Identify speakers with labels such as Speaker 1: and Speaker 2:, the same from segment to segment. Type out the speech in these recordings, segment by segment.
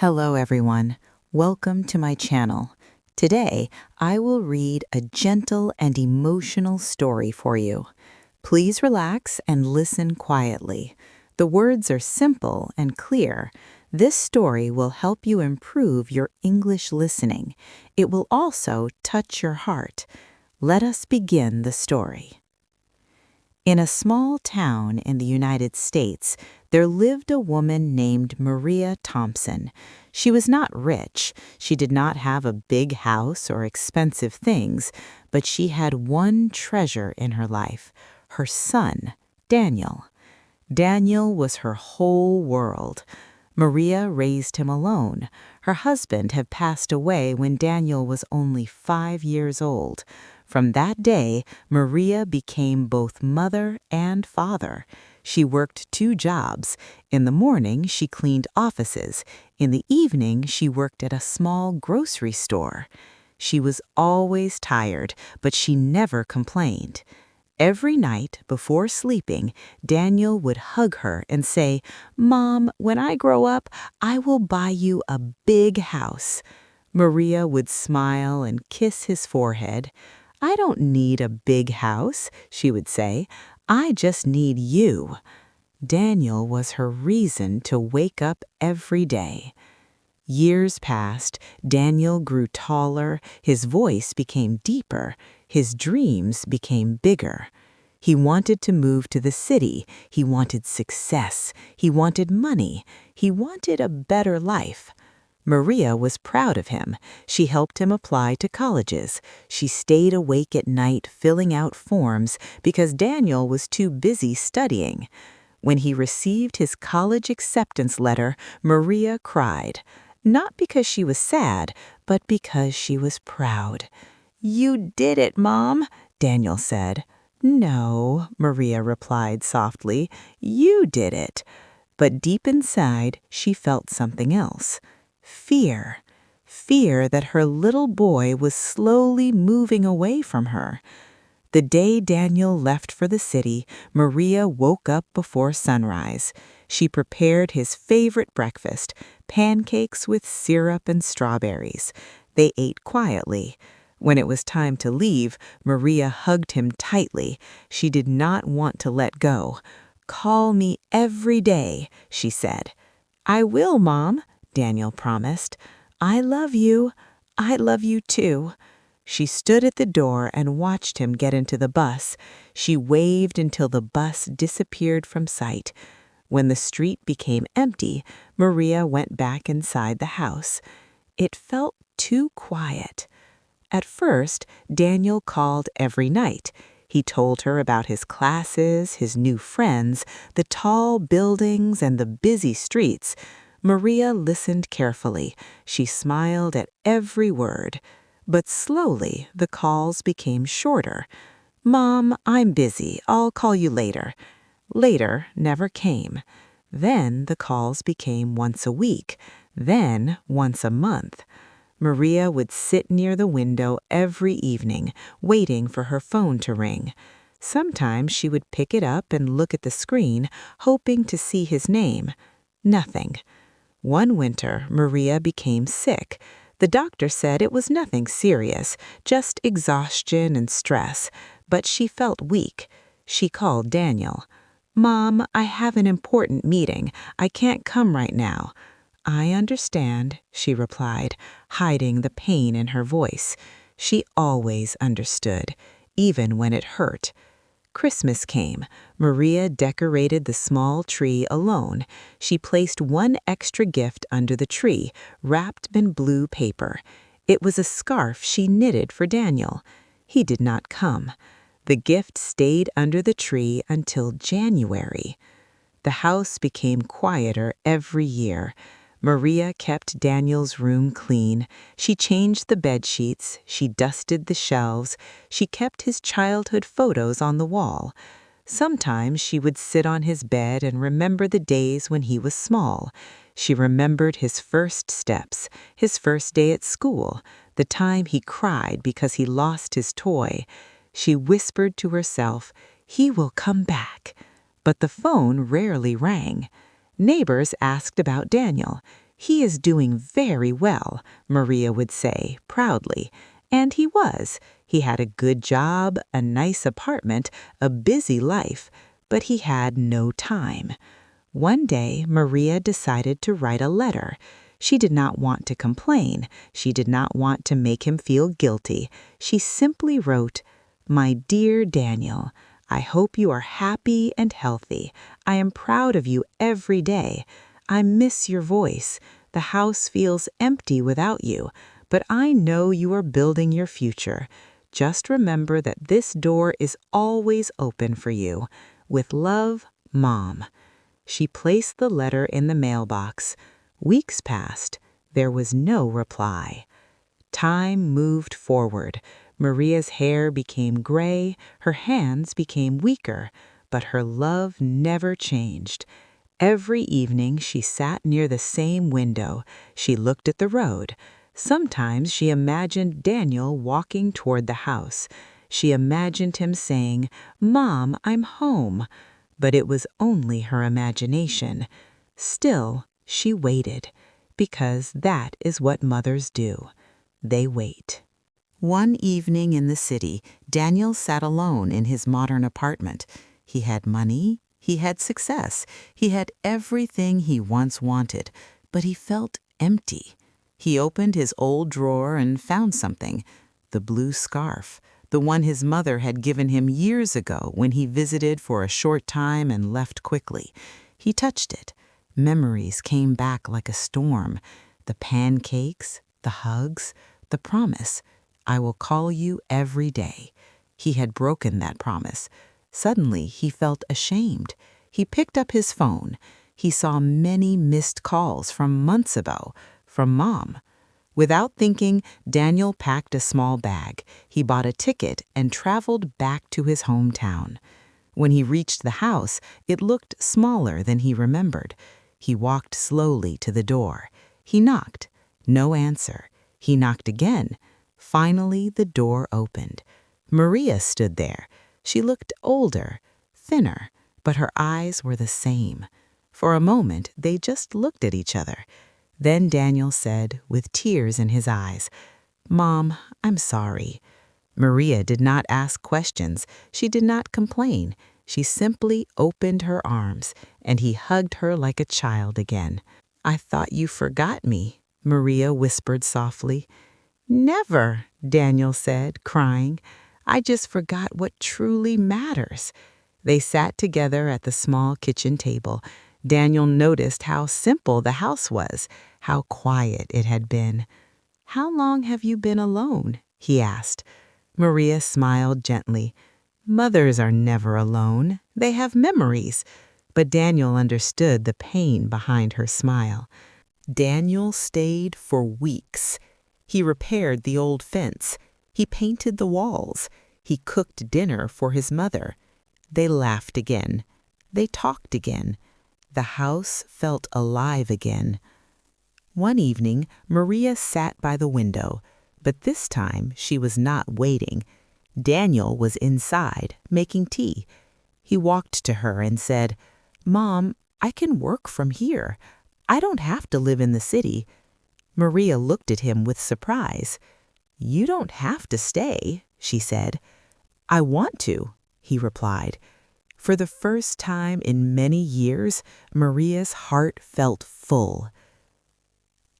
Speaker 1: Hello everyone, welcome to my channel. Today, I will read a gentle and emotional story for you. Please relax and listen quietly. The words are simple and clear. This story will help you improve your English listening. It will also touch your heart. Let us begin the story. In a small town in the United States, there lived a woman named Maria Thompson. She was not rich. She did not have a big house or expensive things, but she had one treasure in her life, her son, Daniel. Daniel was her whole world. Maria raised him alone. Her husband had passed away when Daniel was only 5 years old. From that day, Maria became both mother and father. She worked 2 jobs. In the morning, she cleaned offices. In the evening, she worked at a small grocery store. She was always tired, but she never complained. Every night before sleeping, Daniel would hug her and say, "Mom, when I grow up, I will buy you a big house." Maria would smile and kiss his forehead. "I don't need a big house," she would say. "I just need you." Daniel was her reason to wake up every day. Years passed, Daniel grew taller, his voice became deeper, his dreams became bigger. He wanted to move to the city, he wanted success, he wanted money, he wanted a better life. Maria was proud of him. She helped him apply to colleges. She stayed awake at night filling out forms because Daniel was too busy studying. When he received his college acceptance letter, Maria cried. Not because she was sad, but because she was proud. "You did it, Mom," Daniel said. "No," Maria replied softly, "you did it." But deep inside, she felt something else. Fear. Fear that her little boy was slowly moving away from her. The day Daniel left for the city, Maria woke up before sunrise. She prepared his favorite breakfast, pancakes with syrup and strawberries. They ate quietly. When it was time to leave, Maria hugged him tightly. She did not want to let go. "Call me every day," she said. "I will, Mom," Daniel promised. "I love you. I love you too." She stood at the door and watched him get into the bus. She waved until the bus disappeared from sight. When the street became empty, Maria went back inside the house. It felt too quiet. At first, Daniel called every night. He told her about his classes, his new friends, the tall buildings, and the busy streets. Maria listened carefully. She smiled at every word. But slowly, the calls became shorter. "Mom, I'm busy. I'll call you later." Later never came. Then the calls became once a week, then once a month. Maria would sit near the window every evening, waiting for her phone to ring. Sometimes she would pick it up and look at the screen, hoping to see his name. Nothing. One winter, Maria became sick. The doctor said it was nothing serious, just exhaustion and stress, but she felt weak. She called Daniel. "Mom, I have an important meeting. I can't come right now." "I understand," she replied, hiding the pain in her voice. She always understood, even when it hurt. Christmas came. Maria decorated the small tree alone. She placed one extra gift under the tree, wrapped in blue paper. It was a scarf she knitted for Daniel. He did not come. The gift stayed under the tree until January. The house became quieter every year. Maria kept Daniel's room clean. She changed the bed sheets. She dusted the shelves. She kept his childhood photos on the wall. Sometimes she would sit on his bed and remember the days when he was small. She remembered his first steps, his first day at school, the time he cried because he lost his toy. She whispered to herself, "He will come back." But the phone rarely rang. Neighbors asked about Daniel. "He is doing very well," Maria would say proudly. And he was. He had a good job, a nice apartment, a busy life, but he had no time. One day, Maria decided to write a letter. She did not want to complain. She did not want to make him feel guilty. She simply wrote, "My dear Daniel, I hope you are happy and healthy. I am proud of you every day. I miss your voice. The house feels empty without you, but I know you are building your future. Just remember that this door is always open for you. With love, Mom." She placed the letter in the mailbox. Weeks passed. There was no reply. Time moved forward. Maria's hair became gray, her hands became weaker, but her love never changed. Every evening she sat near the same window. She looked at the road. Sometimes she imagined Daniel walking toward the house. She imagined him saying, "Mom, I'm home." But it was only her imagination. Still, she waited, because that is what mothers do. They wait. One evening in the city, Daniel sat alone in his modern apartment. He had money, he had success, he had everything he once wanted, but he felt empty. He opened his old drawer and found something, the blue scarf, the one his mother had given him years ago when he visited for a short time and left quickly. He touched it. Memories came back like a storm. The pancakes, the hugs, the promise, "I will call you every day." He had broken that promise. Suddenly, he felt ashamed. He picked up his phone. He saw many missed calls from months ago, from Mom. Without thinking, Daniel packed a small bag. He bought a ticket and traveled back to his hometown. When he reached the house, it looked smaller than he remembered. He walked slowly to the door. He knocked. No answer. He knocked again. Finally, the door opened. Maria stood there. She looked older, thinner, but her eyes were the same. For a moment, they just looked at each other. Then Daniel said, with tears in his eyes, "Mom, I'm sorry." Maria did not ask questions. She did not complain. She simply opened her arms, and he hugged her like a child again. "I thought you forgot me," Maria whispered softly. "Never," Daniel said, crying. "I just forgot what truly matters." They sat together at the small kitchen table. Daniel noticed how simple the house was, how quiet it had been. "How long have you been alone?" he asked. Maria smiled gently. "Mothers are never alone. They have memories." But Daniel understood the pain behind her smile. Daniel stayed for weeks. He repaired the old fence. He painted the walls. He cooked dinner for his mother. They laughed again. They talked again. The house felt alive again. One evening, Maria sat by the window, but this time she was not waiting. Daniel was inside, making tea. He walked to her and said, "Mom, I can work from here. I don't have to live in the city." Maria looked at him with surprise. "You don't have to stay," she said. "I want to," he replied. For the first time in many years, Maria's heart felt full.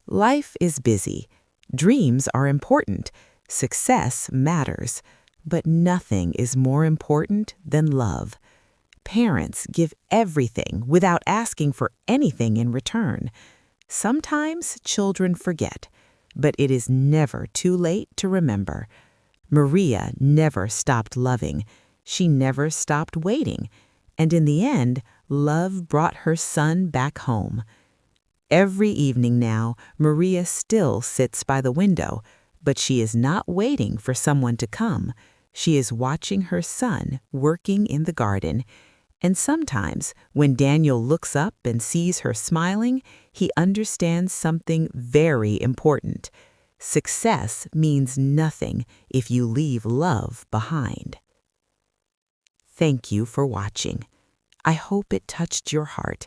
Speaker 1: Life is busy. Dreams are important. Success matters. But nothing is more important than love. Parents give everything without asking for anything in return. Sometimes children forget, but it is never too late to remember. Maria never stopped loving. She never stopped waiting. And in the end, love brought her son back home. Every evening now, Maria still sits by the window, but she is not waiting for someone to come. She is watching her son working in the garden. And sometimes, when Daniel looks up and sees her smiling, he understands something very important. Success means nothing if you leave love behind. Thank you for watching. I hope it touched your heart.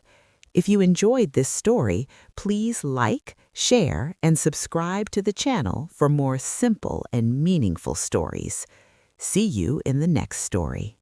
Speaker 1: If you enjoyed this story, please like, share, and subscribe to the channel for more simple and meaningful stories. See you in the next story.